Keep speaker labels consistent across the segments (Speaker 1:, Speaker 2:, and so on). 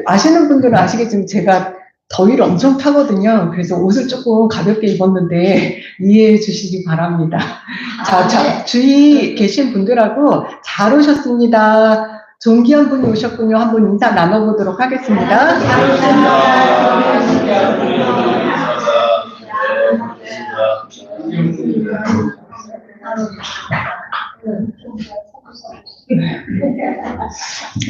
Speaker 1: 아시는 분들은 아시겠지만 제가 더위를 엄청 타거든요. 그래서 옷을 조금 가볍게 입었는데 이해해 주시기 바랍니다. 자, 주위 계신 분들하고 잘 오셨습니다. 존귀한 분이 오셨군요. 한번 인사 나눠보도록 하겠습니다.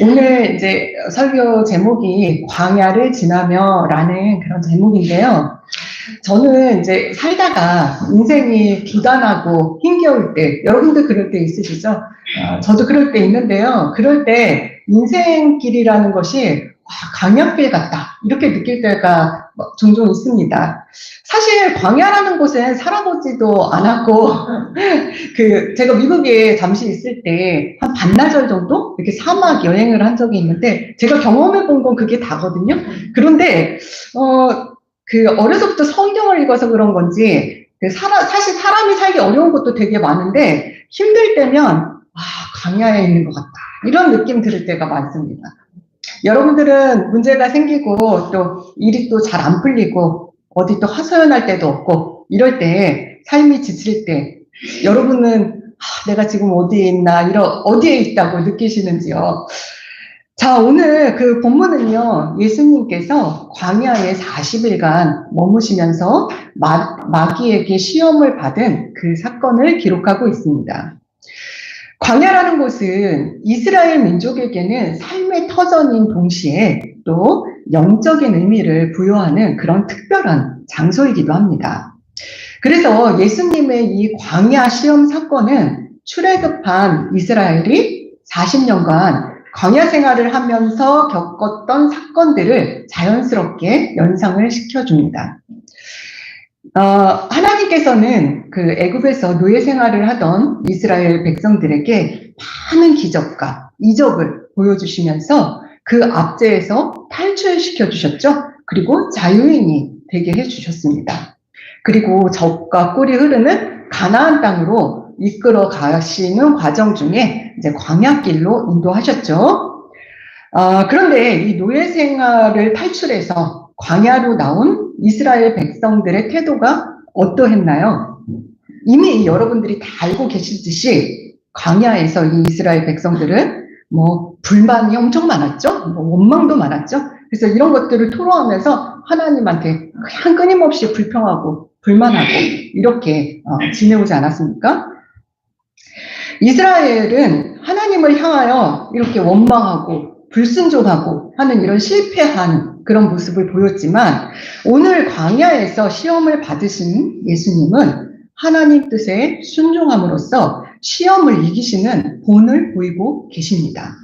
Speaker 1: 오늘 이제 설교 제목이 광야를 지나며라는 그런 제목인데요. 저는 이제 살다가 인생이 비단하고 힘겨울 때, 여러분도 그럴 때 있으시죠? 저도 그럴 때 있는데요. 그럴 때 인생길이라는 것이 광야길 같다 이렇게 느낄 때가 종종 있습니다. 사실 광야라는 곳은 살아보지도 않았고 제가 미국에 잠시 있을 때 한 반나절 정도 이렇게 사막 여행을 한 적이 있는데 제가 경험해 본 건 그게 다거든요. 그런데 어려서부터 성경을 읽어서 그런 건지 사실 사람이 살기 어려운 것도 되게 많은데 힘들 때면 광야에 있는 것 같다 이런 느낌 들을 때가 많습니다. 여러분들은 문제가 생기고 또 일이 또 잘 안 풀리고 어디 또 하소연할 때도 없고 이럴 때 삶이 지칠 때 여러분은 내가 지금 어디에 있나 어디에 있다고 느끼시는지요? 자, 오늘 그 본문은요, 예수님께서 광야에 40일간 머무시면서 마귀에게 시험을 받은 그 사건을 기록하고 있습니다. 광야라는 곳은 이스라엘 민족에게는 삶의 터전인 동시에 또 영적인 의미를 부여하는 그런 특별한 장소이기도 합니다. 그래서 예수님의 이 광야 시험 사건은 출애굽한 이스라엘이 40년간 광야 생활을 하면서 겪었던 사건들을 자연스럽게 연상을 시켜줍니다. 하나님께서는 그 애굽에서 노예 생활을 하던 이스라엘 백성들에게 많은 기적과 이적을 보여주시면서 그 압제에서 탈출시켜 주셨죠. 그리고 자유인이 되게 해주셨습니다. 그리고 젖과 꿀이 흐르는 가나안 땅으로 이끌어 가시는 과정 중에 이제 광야길로 인도하셨죠. 그런데 이 노예 생활을 탈출해서 광야로 나온 이스라엘 백성들의 태도가 어떠했나요? 이미 여러분들이 다 알고 계시듯이 광야에서 이 이스라엘 백성들은 불만이 엄청 많았죠. 원망도 많았죠. 그래서 이런 것들을 토로하면서 하나님한테 그냥 끊임없이 불평하고 불만하고 이렇게 지내오지 않았습니까? 이스라엘은 하나님을 향하여 이렇게 원망하고 불순종하고 하는 이런 실패한 그런 모습을 보였지만 오늘 광야에서 시험을 받으신 예수님은 하나님 뜻에 순종함으로써 시험을 이기시는 본을 보이고 계십니다.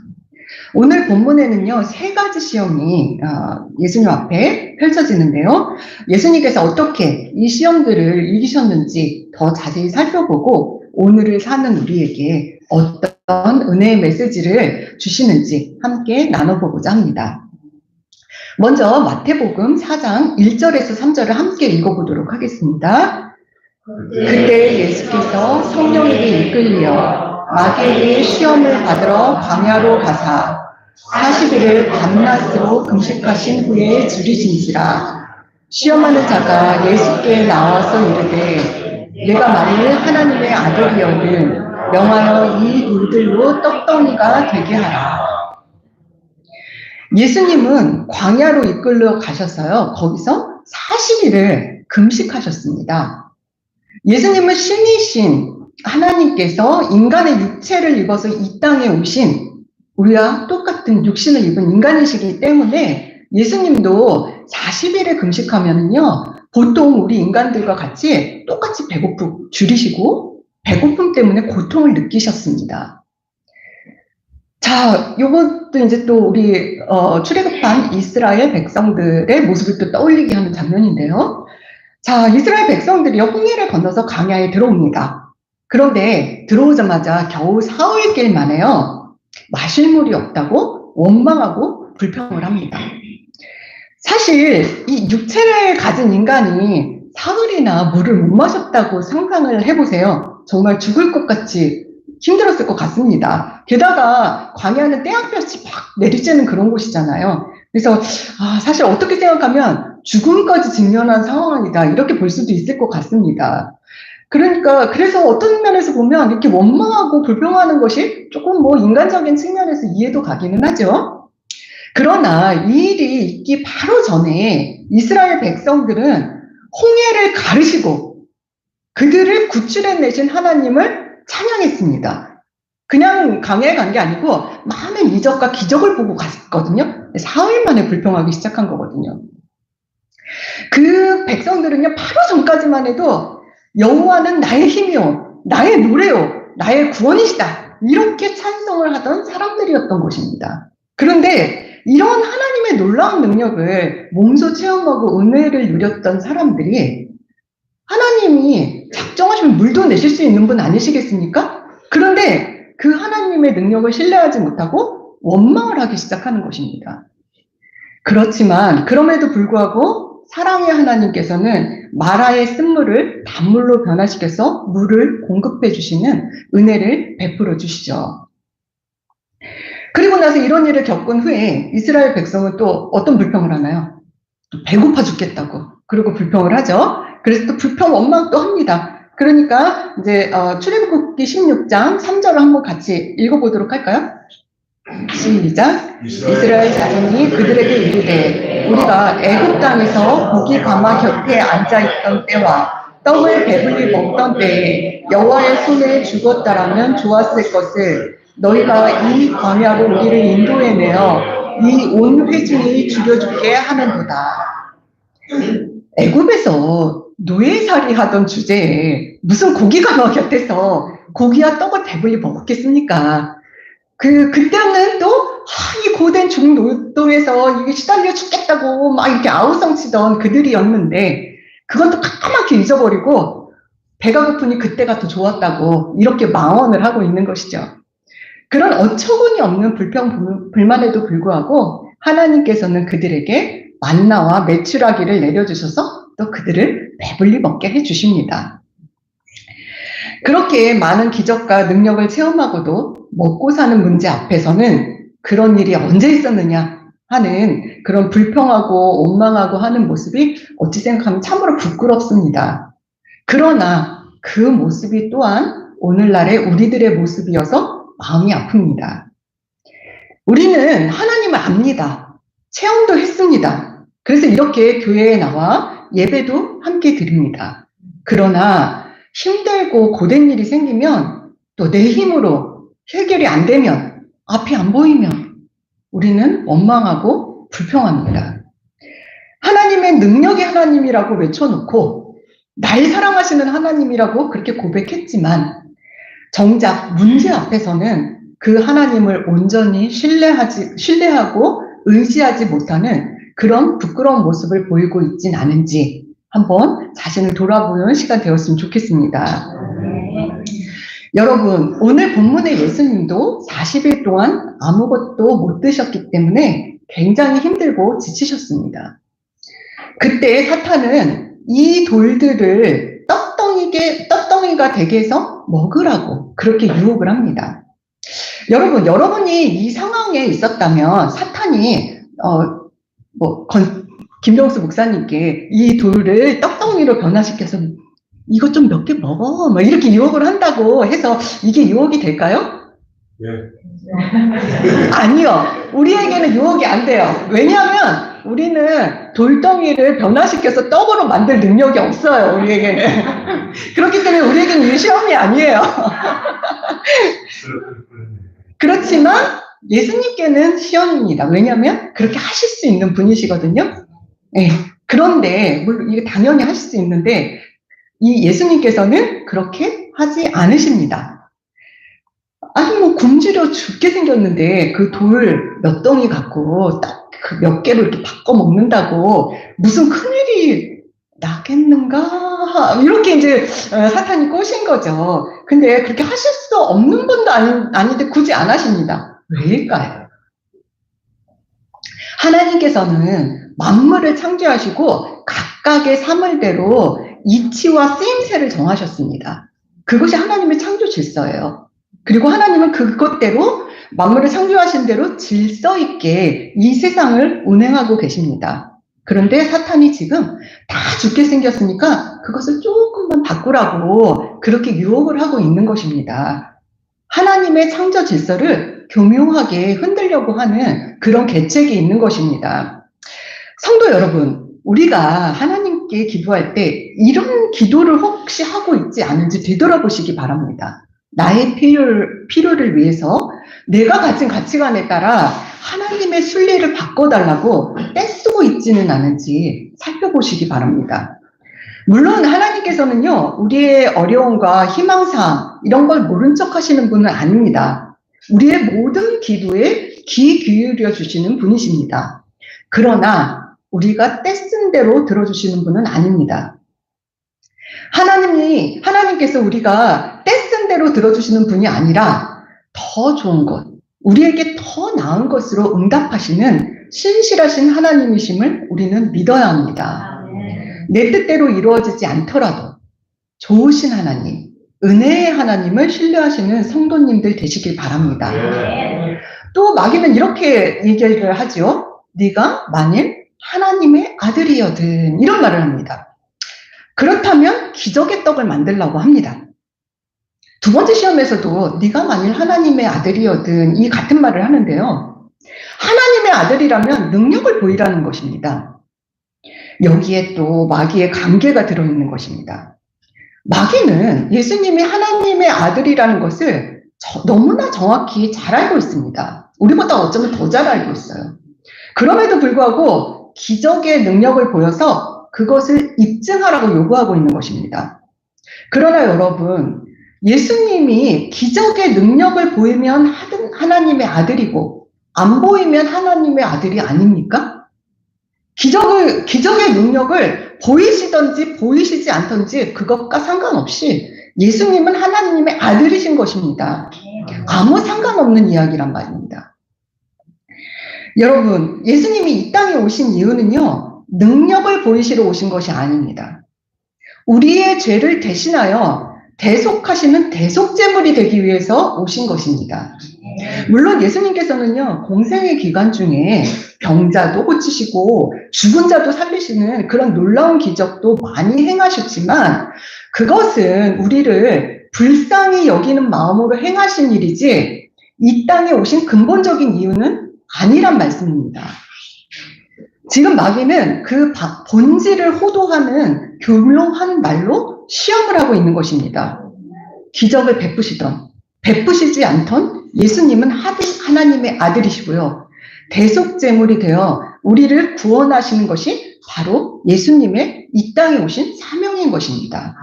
Speaker 1: 오늘 본문에는요, 3가지 시험이 예수님 앞에 펼쳐지는데요. 예수님께서 어떻게 이 시험들을 이기셨는지 더 자세히 살펴보고 오늘을 사는 우리에게 어떤 은혜의 메시지를 주시는지 함께 나눠보고자 합니다. 먼저 마태복음 4장 1절에서 3절을 함께 읽어보도록 하겠습니다. 그때 예수께서 성령에게 이끌려 마귀에게 시험을 받으러 광야로 가사 40일을 밤낮으로 금식하신 후에 줄이신지라. 시험하는 자가 예수께 나와서 이르되 내가 만일 하나님의 아들이여든 명하여 이 돌들로 떡덩이가 되게 하라. 예수님은 광야로 이끌려 가셨어요. 거기서 40일을 금식하셨습니다. 예수님은 신이신 하나님께서 인간의 육체를 입어서 이 땅에 오신 우리와 똑같은 육신을 입은 인간이시기 때문에 예수님도 40일을 금식하면은요, 보통 우리 인간들과 같이 똑같이 배고픔 줄이시고 배고픔 때문에 고통을 느끼셨습니다. 자, 요것도 이제 또 우리 출애굽한 이스라엘 백성들의 모습을 또 떠올리게 하는 장면인데요. 자, 이스라엘 백성들이요, 홍해를 건너서 광야에 들어옵니다. 그런데 들어오자마자 겨우 사흘길 만에요, 마실 물이 없다고 원망하고 불평을 합니다. 사실 이 육체를 가진 인간이 사흘이나 물을 못 마셨다고 상상을 해보세요. 정말 죽을 것 같이 힘들었을 것 같습니다. 게다가 광야는 떼약볕이 막 내리쬐는 그런 곳이잖아요. 그래서 사실 어떻게 생각하면 죽음까지 직면한 상황이다 이렇게 볼 수도 있을 것 같습니다. 그러니까 그래서 어떤 면에서 보면 이렇게 원망하고 불평하는 것이 조금 뭐 인간적인 측면에서 이해도 가기는 하죠. 그러나 이 일이 있기 바로 전에 이스라엘 백성들은 홍해를 가르시고 그들을 구출해내신 하나님을 찬양했습니다. 그냥 강야에 간 게 아니고 많은 이적과 기적을 보고 갔거든요. 사흘 만에 불평하기 시작한 거거든요. 그 백성들은요, 바로 전까지만 해도 여호와는 나의 힘이요, 나의 노래요, 나의 구원이시다 이렇게 찬송을 하던 사람들이었던 것입니다. 그런데 이런 하나님의 놀라운 능력을 몸소 체험하고 은혜를 누렸던 사람들이 하나님이 작정하시면 물도 내실 수 있는 분 아니시겠습니까? 그런데 그 하나님의 능력을 신뢰하지 못하고 원망을 하기 시작하는 것입니다. 그렇지만 그럼에도 불구하고 사랑의 하나님께서는 마라의 쓴물을 단물로 변화시켜서 물을 공급해 주시는 은혜를 베풀어 주시죠. 그리고 나서 이런 일을 겪은 후에 이스라엘 백성은 또 어떤 불평을 하나요? 배고파 죽겠다고. 그리고 불평을 하죠. 그래서 또 불평 원망 또 합니다. 그러니까 이제 출애굽기 16장 3절을 한번 같이 읽어보도록 할까요? 시작. 이스라엘 자손이 그들에게 이르되 우리가 애굽 땅에서 고기 가마 곁에 앉아있던 때와 떡을 배불리 먹던 때에 여호와의 손에 죽었다라면 좋았을 것을 너희가 이 광야로 우리를 인도해내어 이 온 회중이 죽여주게 하는도다. 애굽에서 노예살이 하던 주제에 무슨 고기가 막 곁에서 고기와 떡을 배불리 먹었겠습니까? 그때는 또, 이 고된 중노동에서 이게 시달려 죽겠다고 막 이렇게 아우성치던 그들이었는데, 그것도 까맣게 잊어버리고, 배가 고프니 그때가 더 좋았다고, 이렇게 망언을 하고 있는 것이죠. 그런 어처구니 없는 불평, 불만에도 불구하고, 하나님께서는 그들에게 만나와 메추라기를 내려주셔서 또 그들을 배불리 먹게 해주십니다. 그렇게 많은 기적과 능력을 체험하고도 먹고 사는 문제 앞에서는 그런 일이 언제 있었느냐 하는 그런 불평하고 원망하고 하는 모습이 어찌 생각하면 참으로 부끄럽습니다. 그러나 그 모습이 또한 오늘날의 우리들의 모습이어서 마음이 아픕니다. 우리는 하나님을 압니다. 체험도 했습니다. 그래서 이렇게 교회에 나와 예배도 함께 드립니다. 그러나 힘들고 고된 일이 생기면 또 내 힘으로 해결이 안 되면 앞이 안 보이면 우리는 원망하고 불평합니다. 하나님의 능력의 하나님이라고 외쳐놓고 날 사랑하시는 하나님이라고 그렇게 고백했지만 정작 문제 앞에서는 그 하나님을 온전히 신뢰하고 의지하지 못하는 그런 부끄러운 모습을 보이고 있진 않은지 한번 자신을 돌아보는 시간 되었으면 좋겠습니다. 여러분, 오늘 본문의 예수님도 40일 동안 아무것도 못 드셨기 때문에 굉장히 힘들고 지치셨습니다. 그때 사탄은 이 돌들을 떡덩이가 되게 해서 먹으라고 그렇게 유혹을 합니다. 여러분, 여러분이 이 상황에 있었다면 사탄이 김병수 목사님께 이 돌을 떡덩이로 변화시켜서 이것 좀 몇 개 먹어 막 이렇게 유혹을 한다고 해서 이게 유혹이 될까요? 네. 아니요. 우리에게는 유혹이 안 돼요. 왜냐하면 우리는 돌덩이를 변화시켜서 떡으로 만들 능력이 없어요. 우리에게는. 그렇기 때문에 우리에게는 이게 시험이 아니에요. 그렇지만 예수님께는 시험입니다. 왜냐하면 그렇게 하실 수 있는 분이시거든요. 네. 그런데 물론 이게 당연히 하실 수 있는데 이 예수님께서는 그렇게 하지 않으십니다. 아니 뭐 굶주려 죽게 생겼는데 그 돌 몇 덩이 갖고 딱 그 몇 개로 이렇게 바꿔 먹는다고 무슨 큰일이 나겠는가 이렇게 이제 사탄이 꼬신 거죠. 근데 그렇게 하실 수 없는 분도 아닌데 굳이 안 하십니다. 왜일까요? 하나님께서는 만물을 창조하시고 각각의 사물대로 이치와 쓰임새를 정하셨습니다. 그것이 하나님의 창조 질서예요. 그리고 하나님은 그것대로 만물을 창조하신 대로 질서 있게 이 세상을 운행하고 계십니다. 그런데 사탄이 지금 다 죽게 생겼으니까 그것을 조금만 바꾸라고 그렇게 유혹을 하고 있는 것입니다. 하나님의 창조 질서를 교묘하게 흔들려고 하는 그런 계책이 있는 것입니다. 성도 여러분, 우리가 하나님께 기도할 때 이런 기도를 혹시 하고 있지 않은지 되돌아보시기 바랍니다. 나의 필요를 위해서 내가 가진 가치관에 따라 하나님의 순리를 바꿔달라고 떼쓰고 있지는 않은지 살펴보시기 바랍니다. 물론 하나님께서는요, 우리의 어려움과 희망사항 이런 걸 모른 척 하시는 분은 아닙니다. 우리의 모든 기도에 귀 기울여 주시는 분이십니다. 그러나 우리가 떼쓴 대로 들어주시는 분은 아닙니다. 하나님께서 우리가 떼쓴 대로 들어주시는 분이 아니라 더 좋은 것, 우리에게 더 나은 것으로 응답하시는 신실하신 하나님이심을 우리는 믿어야 합니다. 내 뜻대로 이루어지지 않더라도 좋으신 하나님, 은혜의 하나님을 신뢰하시는 성도님들 되시길 바랍니다. 또 마귀는 이렇게 얘기를 하죠. 네가 만일 하나님의 아들이여든, 이런 말을 합니다. 그렇다면 기적의 떡을 만들라고 합니다. 두 번째 시험에서도 네가 만일 하나님의 아들이여든, 이 같은 말을 하는데요. 하나님의 아들이라면 능력을 보이라는 것입니다. 여기에 또 마귀의 관계가 들어있는 것입니다. 마귀는 예수님이 하나님의 아들이라는 것을 너무나 정확히 잘 알고 있습니다. 우리보다 어쩌면 더 잘 알고 있어요. 그럼에도 불구하고 기적의 능력을 보여서 그것을 입증하라고 요구하고 있는 것입니다. 그러나 여러분, 예수님이 기적의 능력을 보이면 하나님의 아들이고 안 보이면 하나님의 아들이 아닙니까? 기적의 능력을 보이시든지 보이시지 않든지 그것과 상관없이 예수님은 하나님의 아들이신 것입니다. 아무 상관없는 이야기란 말입니다. 여러분, 예수님이 이 땅에 오신 이유는요, 능력을 보이시러 오신 것이 아닙니다. 우리의 죄를 대신하여 대속하시는 대속제물이 되기 위해서 오신 것입니다. 물론 예수님께서는요, 공생의 기간 중에 병자도 고치시고 죽은 자도 살리시는 그런 놀라운 기적도 많이 행하셨지만 그것은 우리를 불쌍히 여기는 마음으로 행하신 일이지 이 땅에 오신 근본적인 이유는 아니란 말씀입니다. 지금 마귀는 그 본질을 호도하는 교묘한 말로 시험을 하고 있는 것입니다. 기적을 베푸시지 않던 예수님은 하나님의 아들이시고요. 대속제물이 되어 우리를 구원하시는 것이 바로 예수님의 이 땅에 오신 사명인 것입니다.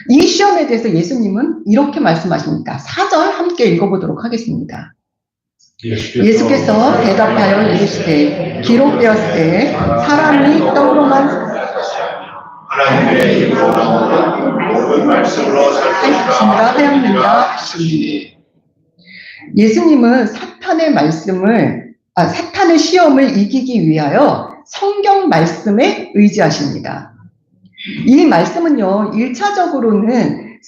Speaker 1: 이 시험에 대해서 예수님은 이렇게 말씀하십니다. 4절 함께 읽어보도록 하겠습니다. 예수께서 대답하여 이르시되 기록되었으되 사람이 떡으로만
Speaker 2: 하나님의 이름으로 나오는 말씀으로 살펴라
Speaker 1: 하였느냐 하시니, 예수님은 사탄의 시험을 이기기 위하여 성경 말씀에 의지하십니다. 이 말씀은요, 1차적으로는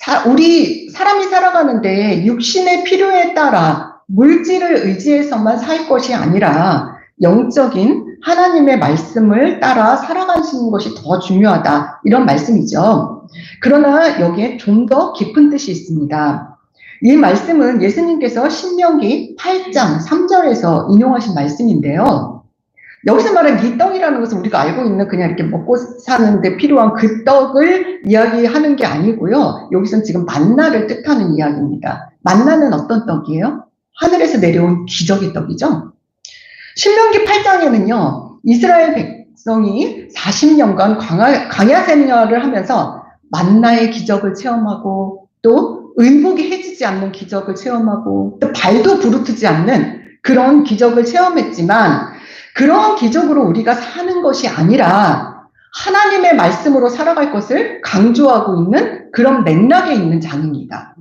Speaker 1: 사람이 살아가는데 육신의 필요에 따라 물질을 의지해서만 살 것이 아니라 영적인 하나님의 말씀을 따라 살아가시는 것이 더 중요하다, 이런 말씀이죠. 그러나 여기에 좀 더 깊은 뜻이 있습니다. 이 말씀은 예수님께서 신명기 8장 3절에서 인용하신 말씀인데요. 여기서 말하는 이 떡이라는 것은 우리가 알고 있는 그냥 이렇게 먹고 사는데 필요한 그 떡을 이야기하는 게 아니고요. 여기서는 지금 만나를 뜻하는 이야기입니다. 만나는 어떤 떡이에요? 하늘에서 내려온 기적의 떡이죠. 신명기 8장에는요, 이스라엘 백성이 40년간 광야 생활을 하면서 만나의 기적을 체험하고 또 의복이 해지지 않는 기적을 체험하고 또 발도 부르트지 않는 그런 기적을 체험했지만 그러한 기적으로 우리가 사는 것이 아니라 하나님의 말씀으로 살아갈 것을 강조하고 있는 그런 맥락에 있는 장입니다.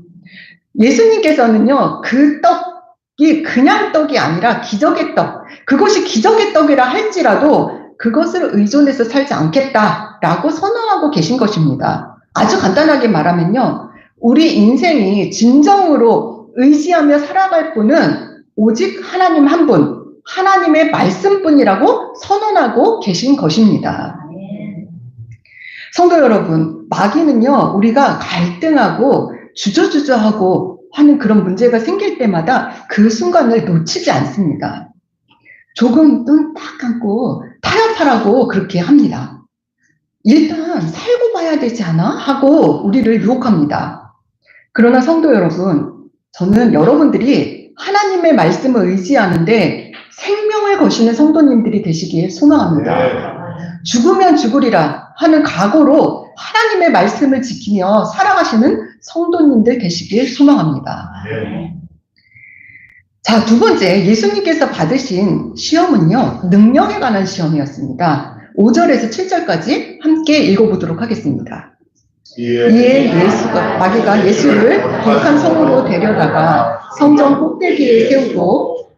Speaker 1: 예수님께서는요, 그 떡이 그냥 떡이 아니라 기적의 떡, 그것이 기적의 떡이라 할지라도 그것을 의존해서 살지 않겠다라고 선언하고 계신 것입니다. 아주 간단하게 말하면요, 우리 인생이 진정으로 의지하며 살아갈 분은 오직 하나님 한 분, 하나님의 말씀뿐이라고 선언하고 계신 것입니다. 성도 여러분, 마귀는요, 우리가 갈등하고 주저주저하고 하는 그런 문제가 생길 때마다 그 순간을 놓치지 않습니다. 조금 눈 딱 감고 타협하라고 그렇게 합니다. 일단 살고 봐야 되지 않아? 하고 우리를 유혹합니다. 그러나 성도 여러분, 저는 여러분들이 하나님의 말씀을 의지하는데 생명을 거시는 성도님들이 되시길 소망합니다. 죽으면 죽으리라 하는 각오로 하나님의 말씀을 지키며 살아가시는 성도님들 되시길 소망합니다. 자, 두 번째, 예수님께서 받으신 시험은요, 능력에 관한 시험이었습니다. 5절에서 7절까지 함께 읽어보도록 하겠습니다. 이에 마귀가 예수를 북한 성으로 데려다가 성전 꼭대기에 세우고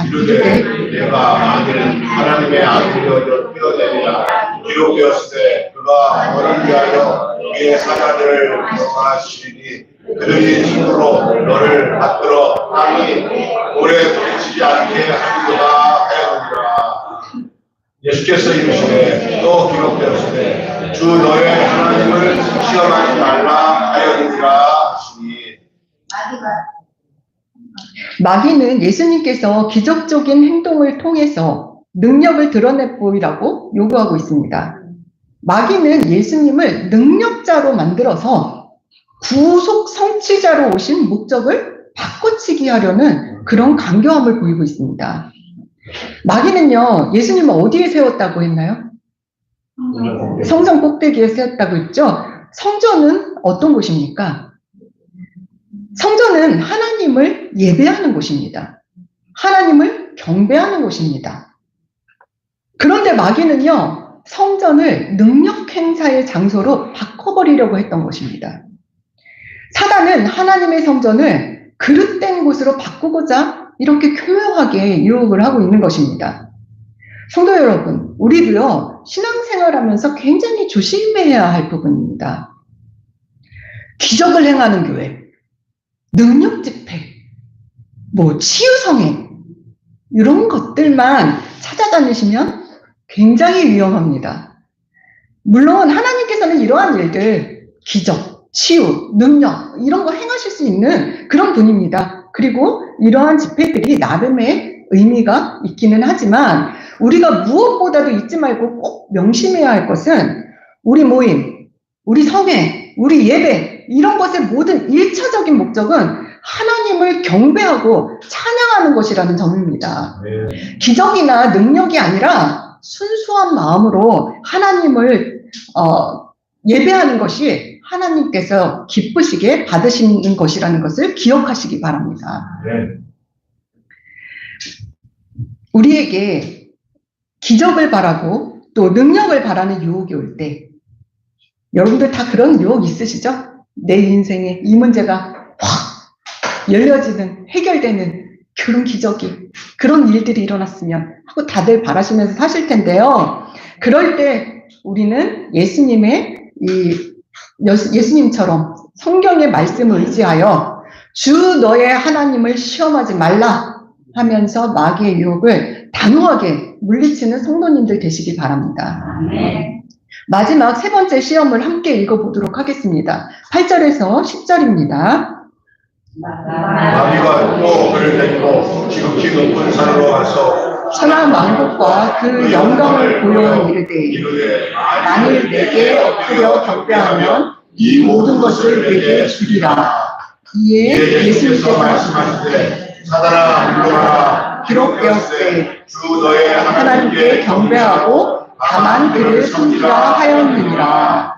Speaker 1: 이르되
Speaker 2: 내가 만일 하나님의 아들이여 뛰어내리라 기록되었을 때 그가 너를 위하여 그의 사자들을 명하시리니 그들이 힘으로 너를 받들어 땅이 오래 부딪히지 않게 하리로다 하였느니라. 예수께서 이르시되 또 기록되었을 때 주 너의 하나님을 시험하지 말라 하였느니라 하시니.
Speaker 1: 마귀는 예수님께서 기적적인 행동을 통해서 능력을 드러내 보이라고 요구하고 있습니다. 마귀는 예수님을 능력자로 만들어서 구속 성취자로 오신 목적을 바꿔치기 하려는 그런 강경함을 보이고 있습니다. 마귀는요, 예수님을 어디에 세웠다고 했나요? 성전 꼭대기에 세웠다고 했죠? 성전은 어떤 곳입니까? 성전은 하나님을 예배하는 곳입니다. 하나님을 경배하는 곳입니다. 그런데 마귀는요, 성전을 능력 행사의 장소로 바꿔버리려고 했던 것입니다. 사단은 하나님의 성전을 그릇된 곳으로 바꾸고자 이렇게 교묘하게 유혹을 하고 있는 것입니다. 성도 여러분, 우리도요, 신앙생활하면서 굉장히 조심해야 할 부분입니다. 기적을 행하는 교회, 능력 집회, 치유성애, 이런 것들만 찾아다니시면 굉장히 위험합니다. 물론 하나님께서는 이러한 일들, 기적, 치유, 능력, 이런 거 행하실 수 있는 그런 분입니다. 그리고 이러한 집회들이 나름의 의미가 있기는 하지만 우리가 무엇보다도 잊지 말고 꼭 명심해야 할 것은 우리 모임, 우리 성회, 우리 예배, 이런 것의 모든 일차적인 목적은 하나님을 경배하고 찬양하는 것이라는 점입니다. 기적이나 능력이 아니라 순수한 마음으로 하나님을 예배하는 것이 하나님께서 기쁘시게 받으시는 것이라는 것을 기억하시기 바랍니다. 우리에게 기적을 바라고 또 능력을 바라는 유혹이 올 때, 여러분들 다 그런 유혹 있으시죠? 내 인생에 이 문제가 확 열려지는, 해결되는 그런 기적이, 그런 일들이 일어났으면 하고 다들 바라시면서 사실 텐데요. 그럴 때 우리는 예수님처럼 성경의 말씀을 의지하여 주 너의 하나님을 시험하지 말라 하면서 마귀의 유혹을 단호하게 물리치는 성도님들 되시기 바랍니다. 마지막 세 번째 시험을 함께 읽어보도록 하겠습니다. 8절에서 10절입니다.
Speaker 2: 마귀가 또 그를 데리고 지극히 높은 산으로 가서
Speaker 1: 천하 만국과 그 영광을 보여 이르되 만일 내게 엎드려 경배하면 이 모든 것을 내게 주리라. 이에 예수님께서
Speaker 2: 말씀하시되 사단아 물러가라
Speaker 1: 기록되었으되
Speaker 2: 주 너의
Speaker 1: 하나님께 경배하고 다만 그를 섬기라 하였느니라.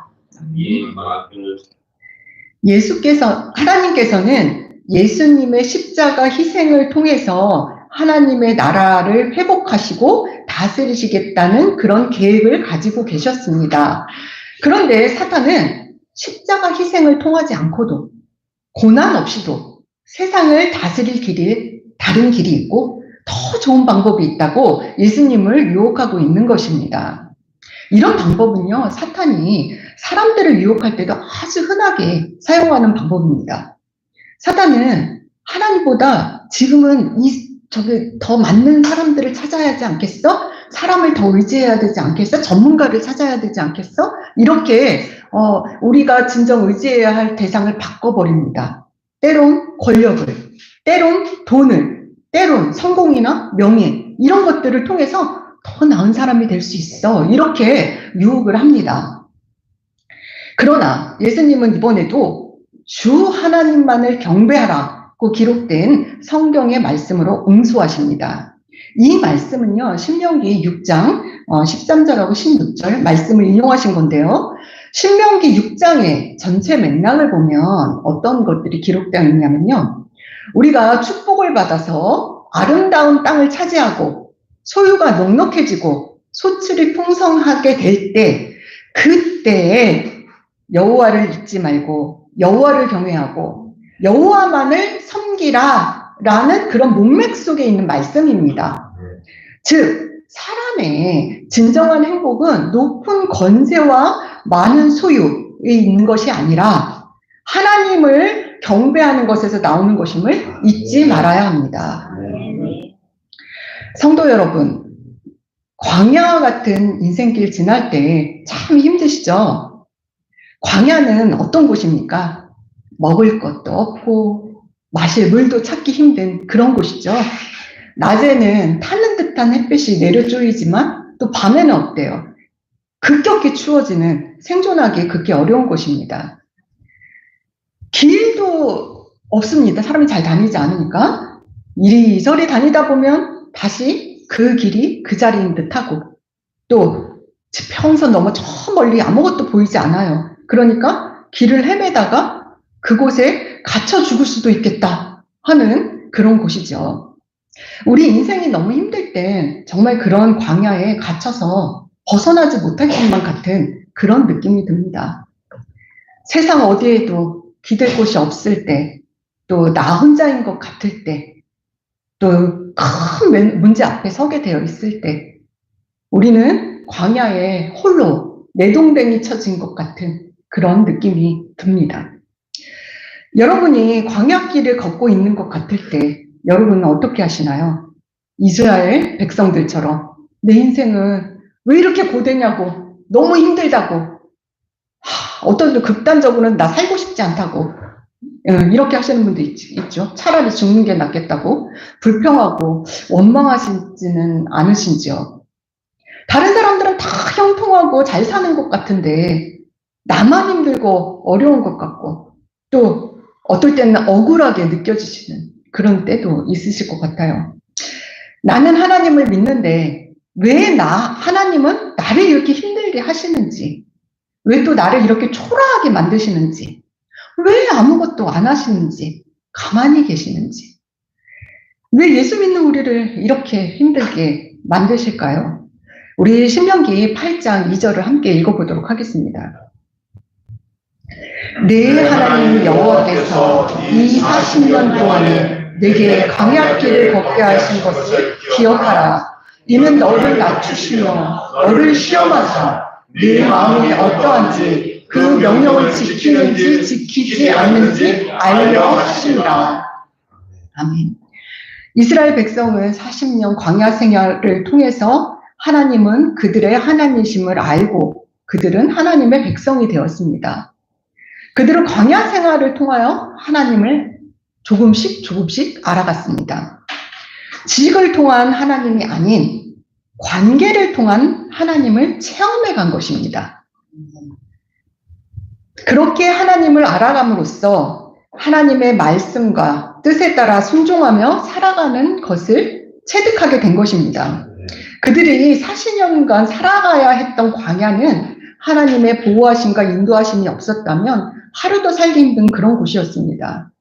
Speaker 1: 하나님께서는 예수님의 십자가 희생을 통해서 하나님의 나라를 회복하시고 다스리시겠다는 그런 계획을 가지고 계셨습니다. 그런데 사탄은 십자가 희생을 통하지 않고도, 고난 없이도 세상을 다스릴 길이, 다른 길이 있고 더 좋은 방법이 있다고 예수님을 유혹하고 있는 것입니다. 이런 방법은요, 사탄이 사람들을 유혹할 때도 아주 흔하게 사용하는 방법입니다. 사단은 하나님보다 지금은 저기 더 맞는 사람들을 찾아야 하지 않겠어? 사람을 더 의지해야 되지 않겠어? 전문가를 찾아야 되지 않겠어? 이렇게 우리가 진정 의지해야 할 대상을 바꿔버립니다. 때론 권력을, 때론 돈을, 때론 성공이나 명예 이런 것들을 통해서 더 나은 사람이 될 수 있어. 이렇게 유혹을 합니다. 그러나 예수님은 이번에도 주 하나님만을 경배하라고 기록된 성경의 말씀으로 응수하십니다. 이 말씀은요, 신명기 6장 13절하고 16절 말씀을 인용하신 건데요. 신명기 6장의 전체 맥락을 보면 어떤 것들이 기록되어 있냐면요. 우리가 축복을 받아서 아름다운 땅을 차지하고 소유가 넉넉해지고 소출이 풍성하게 될 때, 그때에 여호와를 잊지 말고 여호와를 경외하고 여호와만을 섬기라라는 그런 문맥 속에 있는 말씀입니다. 즉 사람의 진정한 행복은 높은 권세와 많은 소유에 있는 것이 아니라 하나님을 경배하는 것에서 나오는 것임을 잊지 말아야 합니다. 성도 여러분, 광야와 같은 인생길 지날 때 참 힘드시죠? 광야는 어떤 곳입니까? 먹을 것도 없고 마실 물도 찾기 힘든 그런 곳이죠. 낮에는 타는 듯한 햇빛이 내려 쪼이지만 또 밤에는 어때요? 급격히 추워지는 생존하기 극히 어려운 곳입니다. 길도 없습니다. 사람이 잘 다니지 않으니까. 이리저리 다니다 보면 다시 그 길이 그 자리인 듯하고 또 평선 넘어 저 멀리 아무것도 보이지 않아요. 그러니까 길을 헤매다가 그곳에 갇혀 죽을 수도 있겠다 하는 그런 곳이죠. 우리 인생이 너무 힘들 때 정말 그런 광야에 갇혀서 벗어나지 못할 것만 같은 그런 느낌이 듭니다. 세상 어디에도 기댈 곳이 없을 때, 또 나 혼자인 것 같을 때, 또 큰 문제 앞에 서게 되어 있을 때, 우리는 광야에 홀로 내동댕이 쳐진 것 같은 그런 느낌이 듭니다. 여러분이 광야길을 걷고 있는 것 같을 때 여러분은 어떻게 하시나요? 이스라엘 백성들처럼 내 인생은 왜 이렇게 고되냐고, 너무 힘들다고, 어떤 분들 극단적으로는 나 살고 싶지 않다고 이렇게 하시는 분도 있죠. 차라리 죽는 게 낫겠다고 불평하고 원망하시지는 않으신지요. 다른 사람들은 다 형통하고 잘 사는 것 같은데 나만 힘들고 어려운 것 같고 또 어떨 때는 억울하게 느껴지시는 그런 때도 있으실 것 같아요. 나는 하나님을 믿는데 왜 하나님은 나를 이렇게 힘들게 하시는지, 왜 또 나를 이렇게 초라하게 만드시는지, 왜 아무것도 안 하시는지, 가만히 계시는지, 왜 예수 믿는 우리를 이렇게 힘들게 만드실까요? 우리 신명기 8장 2절을 함께 읽어보도록 하겠습니다. 내 하나님 여호와께서 이 40년 동안에 내게 광야길을 걷게 하신 것을 기억하라. 이는 너를 낮추시며 너를 시험하사 네 마음이 어떠한지 그 명령을 지키는지 지키지 않는지 알려 하시니라. 아멘. 이스라엘 백성은 40년 광야 생활을 통해서 하나님은 그들의 하나님이심을 알고 그들은 하나님의 백성이 되었습니다. 그들은 광야 생활을 통하여 하나님을 조금씩 알아갔습니다. 지식을 통한 하나님이 아닌 관계를 통한 하나님을 체험해 간 것입니다. 그렇게 하나님을 알아감으로써 하나님의 말씀과 뜻에 따라 순종하며 살아가는 것을 체득하게 된 것입니다. 그들이 40년간 살아가야 했던 광야는 하나님의 보호하심과 인도하심이 없었다면 하루도 살기 힘든 그런 곳이었습니다.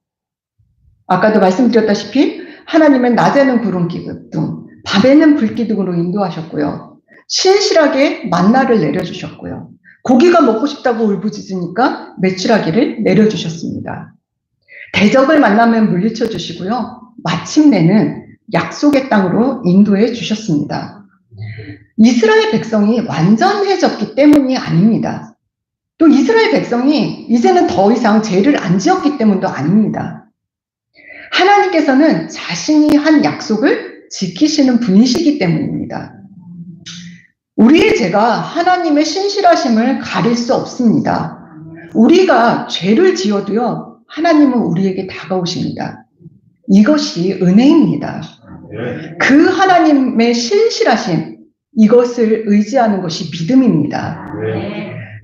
Speaker 1: 아까도 말씀드렸다시피 하나님은 낮에는 구름 기둥, 밤에는 불기둥으로 인도하셨고요. 신실하게 만나를 내려주셨고요. 고기가 먹고 싶다고 울부짖으니까 메추라기를 내려주셨습니다. 대적을 만나면 물리쳐 주시고요. 마침내는 약속의 땅으로 인도해 주셨습니다. 이스라엘 백성이 완전해졌기 때문이 아닙니다. 또 이스라엘 백성이 이제는 더 이상 죄를 안 지었기 때문도 아닙니다. 하나님께서는 자신이 한 약속을 지키시는 분이시기 때문입니다. 우리의 죄가 하나님의 신실하심을 가릴 수 없습니다. 우리가 죄를 지어도요, 하나님은 우리에게 다가오십니다. 이것이 은혜입니다. 그 하나님의 신실하심, 이것을 의지하는 것이 믿음입니다.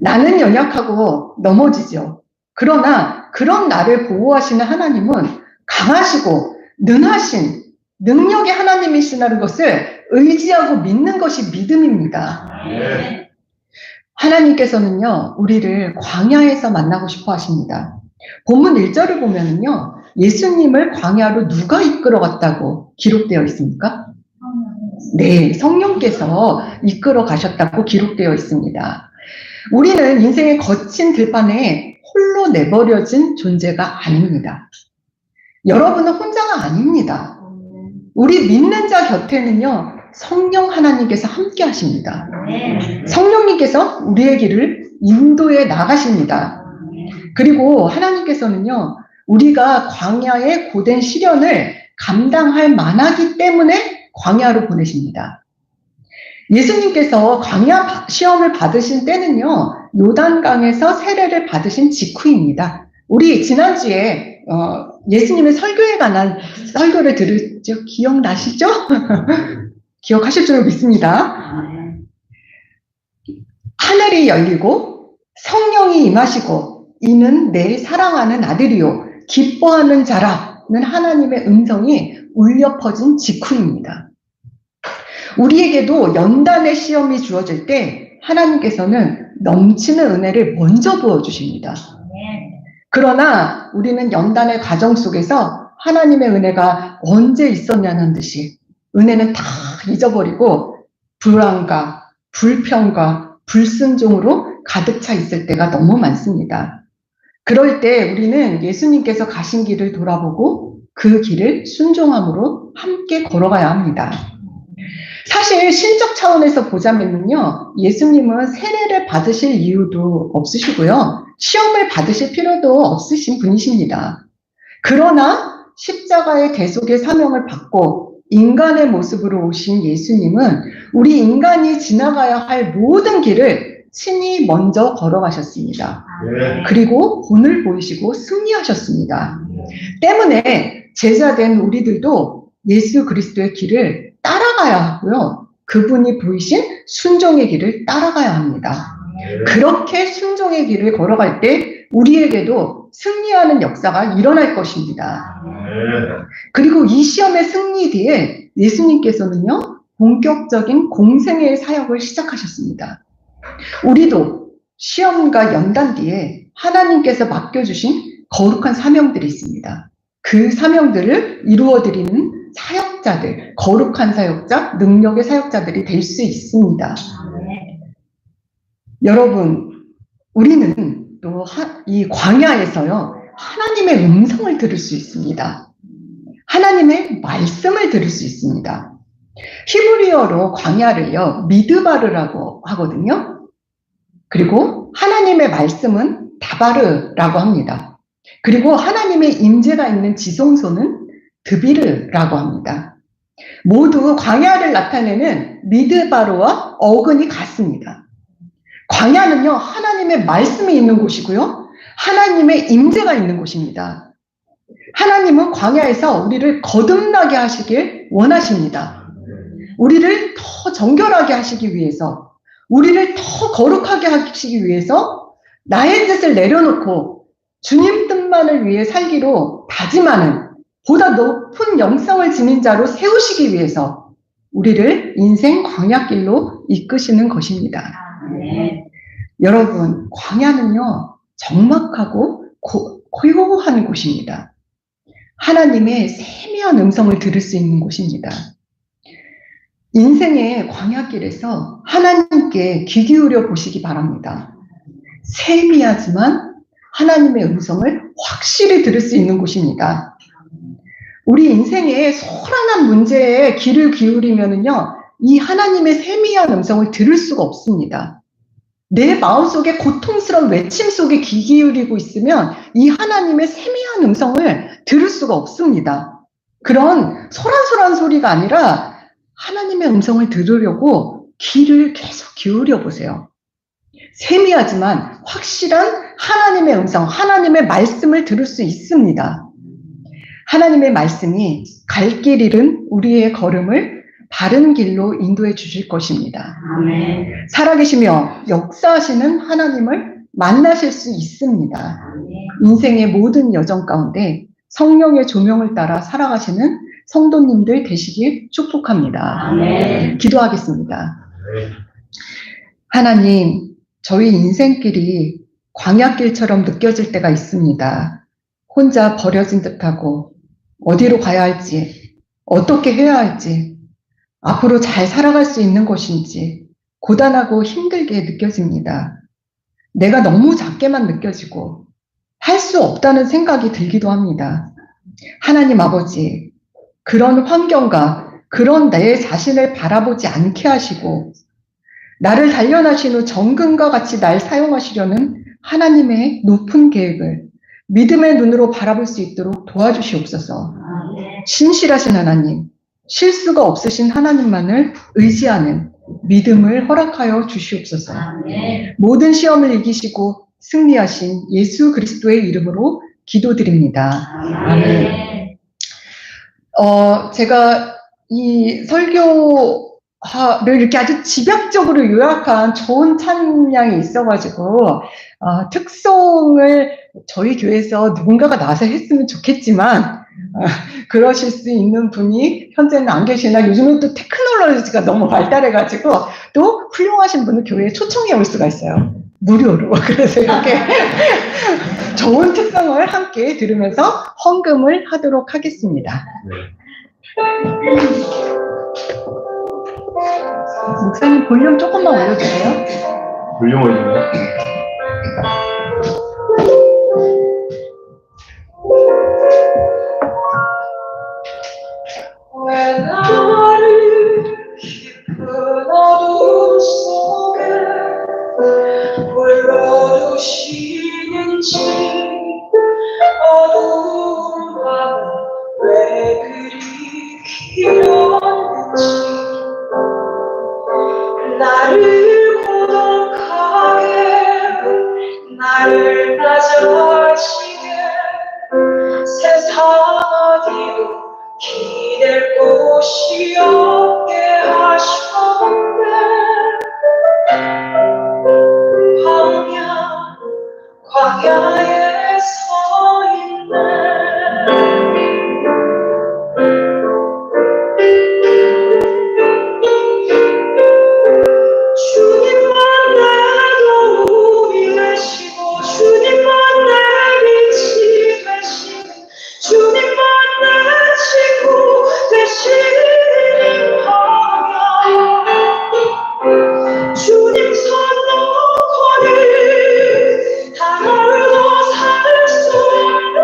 Speaker 1: 나는 연약하고 넘어지죠. 그러나 그런 나를 보호하시는 하나님은 강하시고 능하신 능력의 하나님이시라는 것을 의지하고 믿는 것이 믿음입니다. 하나님께서는요, 우리를 광야에서 만나고 싶어 하십니다. 본문 1절을 보면은요, 예수님을 광야로 누가 이끌어 갔다고 기록되어 있습니까? 네, 성령께서 이끌어 가셨다고 기록되어 있습니다. 우리는 인생의 거친 들판에 홀로 내버려진 존재가 아닙니다. 여러분은 혼자가 아닙니다. 우리 믿는 자 곁에는요, 성령 하나님께서 함께 하십니다. 성령님께서 우리의 길을 인도해 나가십니다. 그리고 하나님께서는요, 우리가 광야의 고된 시련을 감당할 만하기 때문에 광야로 보내십니다. 예수님께서 광야 시험을 받으신 때는요, 요단강에서 세례를 받으신 직후입니다. 우리 지난주에 예수님의 설교에 관한 설교를 들으죠? 기억나시죠? 기억하실 줄 믿습니다. 하늘이 열리고 성령이 임하시고 이는 내 사랑하는 아들이요 기뻐하는 자라는 하나님의 음성이 울려 퍼진 직후입니다. 우리에게도 연단의 시험이 주어질 때 하나님께서는 넘치는 은혜를 먼저 부어주십니다. 그러나 우리는 연단의 과정 속에서 하나님의 은혜가 언제 있었냐는 듯이 은혜는 다 잊어버리고 불안과 불평과 불순종으로 가득 차 있을 때가 너무 많습니다. 그럴 때 우리는 예수님께서 가신 길을 돌아보고 그 길을 순종함으로 함께 걸어가야 합니다. 사실 신적 차원에서 보자면요, 예수님은 세례를 받으실 이유도 없으시고요, 시험을 받으실 필요도 없으신 분이십니다. 그러나 십자가의 대속의 사명을 받고 인간의 모습으로 오신 예수님은 우리 인간이 지나가야 할 모든 길을 친히 먼저 걸어가셨습니다. 그리고 본을 보이시고 승리하셨습니다. 때문에 제자된 우리들도 예수 그리스도의 길을 따라가야 하고요, 그분이 보이신 순종의 길을 따라가야 합니다. 그렇게 순종의 길을 걸어갈 때 우리에게도 승리하는 역사가 일어날 것입니다. 그리고 이 시험의 승리 뒤에 예수님께서는요, 본격적인 공생애의 사역을 시작하셨습니다. 우리도 시험과 연단 뒤에 하나님께서 맡겨주신 거룩한 사명들이 있습니다. 그 사명들을 이루어드리는 사역자들, 거룩한 사역자, 능력의 사역자들이 될 수 있습니다. 여러분, 우리는 또 이 광야에서요, 하나님의 음성을 들을 수 있습니다. 하나님의 말씀을 들을 수 있습니다. 히브리어로 광야를요, 미드바르라고 하거든요. 그리고 하나님의 말씀은 다바르라고 합니다. 그리고 하나님의 임재가 있는 지성소는 드비르라고 합니다. 모두 광야를 나타내는 미드바르와 어근이 같습니다. 광야는요, 하나님의 말씀이 있는 곳이고요, 하나님의 임재가 있는 곳입니다. 하나님은 광야에서 우리를 거듭나게 하시길 원하십니다. 우리를 더 정결하게 하시기 위해서, 우리를 더 거룩하게 하시기 위해서 나의 뜻을 내려놓고 주님 뜻만을 위해 살기로 다짐하는 보다 높은 영성을 지닌 자로 세우시기 위해서 우리를 인생 광야길로 이끄시는 것입니다. 여러분, 광야는요, 적막하고 고요한 곳입니다. 하나님의 세미한 음성을 들을 수 있는 곳입니다. 인생의 광야길에서 하나님께 귀 기울여 보시기 바랍니다. 세미하지만 하나님의 음성을 확실히 들을 수 있는 곳입니다. 우리 인생의 소란한 문제에 귀를 기울이면은요, 이 하나님의 세미한 음성을 들을 수가 없습니다. 내 마음속에 고통스러운 외침 속에 귀 기울이고 있으면 이 하나님의 세미한 음성을 들을 수가 없습니다. 그런 소란소란 소리가 아니라 하나님의 음성을 들으려고 귀를 계속 기울여 보세요. 세미하지만 확실한 하나님의 음성, 하나님의 말씀을 들을 수 있습니다. 하나님의 말씀이 갈 길 잃은 우리의 걸음을 바른 길로 인도해 주실 것입니다.
Speaker 3: 아멘.
Speaker 1: 살아계시며 역사하시는 하나님을 만나실 수 있습니다.
Speaker 3: 아멘.
Speaker 1: 인생의 모든 여정 가운데 성령의 조명을 따라 살아가시는 성도님들 되시길 축복합니다.
Speaker 3: 아멘.
Speaker 1: 기도하겠습니다. 하나님, 저희 인생길이 광야길처럼 느껴질 때가 있습니다. 혼자 버려진 듯하고 어디로 가야 할지, 어떻게 해야 할지, 앞으로 잘 살아갈 수 있는 것인지 고단하고 힘들게 느껴집니다. 내가 너무 작게만 느껴지고 할 수 없다는 생각이 들기도 합니다. 하나님 아버지, 그런 환경과 그런 내 자신을 바라보지 않게 하시고 나를 단련하신 후 정금과 같이 날 사용하시려는 하나님의 높은 계획을 믿음의 눈으로 바라볼 수 있도록 도와주시옵소서. 신실하신 하나님, 실수가 없으신 하나님만을 의지하는 믿음을 허락하여 주시옵소서. 모든 시험을 이기시고 승리하신 예수 그리스도의 이름으로 기도드립니다. 아멘. 제가 이 설교를 이렇게 아주 집약적으로 요약한 좋은 찬양이 있어가지고 특송을 저희 교회에서 누군가가 나와서 했으면 좋겠지만 그러실 수 있는 분이 현재는 안 계시나 요즘은 또 테크놀로지가 너무 발달해가지고 또 훌륭하신 분을 교회에 초청해 올 수가 있어요. 무료로. 그래서 이렇게 좋은 특성을 함께 들으면서 헌금을 하도록 하겠습니다. 목사님 볼륨 조금만 올려주세요.
Speaker 2: 볼륨 올리네.
Speaker 3: 왜 나를 깊은 어둠 속에 홀로 두시는지 어두운 밤 왜 그리 길었는지 나를 고독하게 나를 낮아지게 세상 어디도 기댈 곳이 없게 하셨네. 광야에 서 있네. 주님만 내 도움이 되시고 주님만 내 빛이 되시고 주님만 내 친구 되시는 광야 주님 손 놓고는 하루도 살 수 없는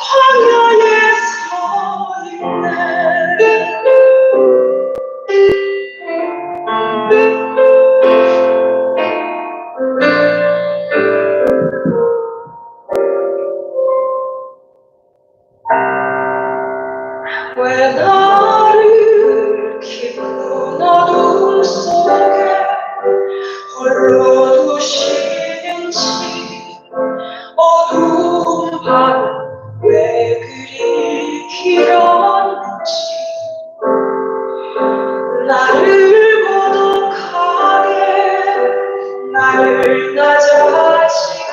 Speaker 3: 광야에 서 있네. 왜 나를 깊은 어둠 속에 홀로 두시는지 어두운 밤 왜 그리 길었는지 나를 고독하게 나를 낮아지게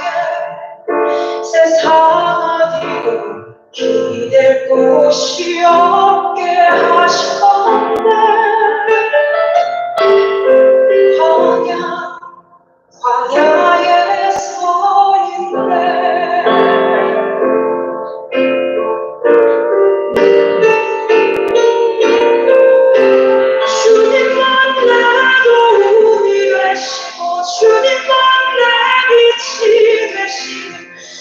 Speaker 3: 세상 어디도 기댈 곳이 없게 하셨네. 광야에 서 있네. 주님만 내 도움이 되시고 주님만 내 빛이 되시고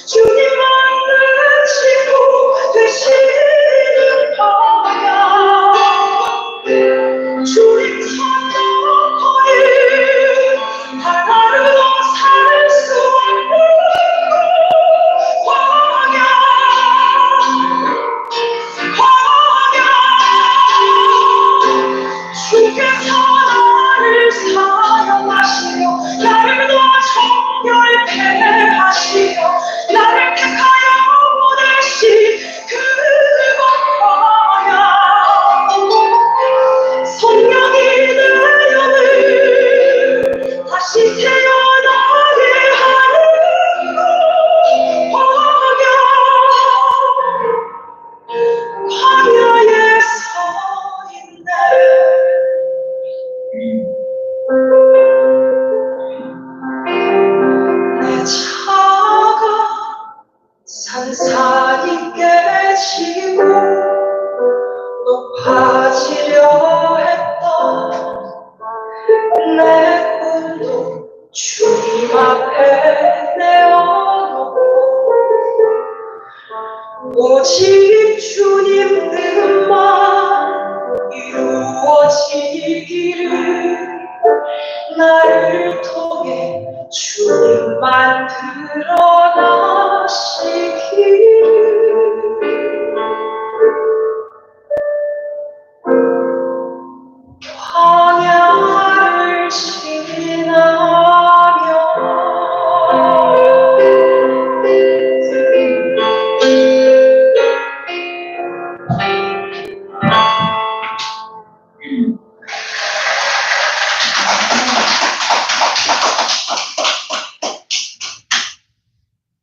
Speaker 3: 주님만 내 친구 되시는 것 드러나시기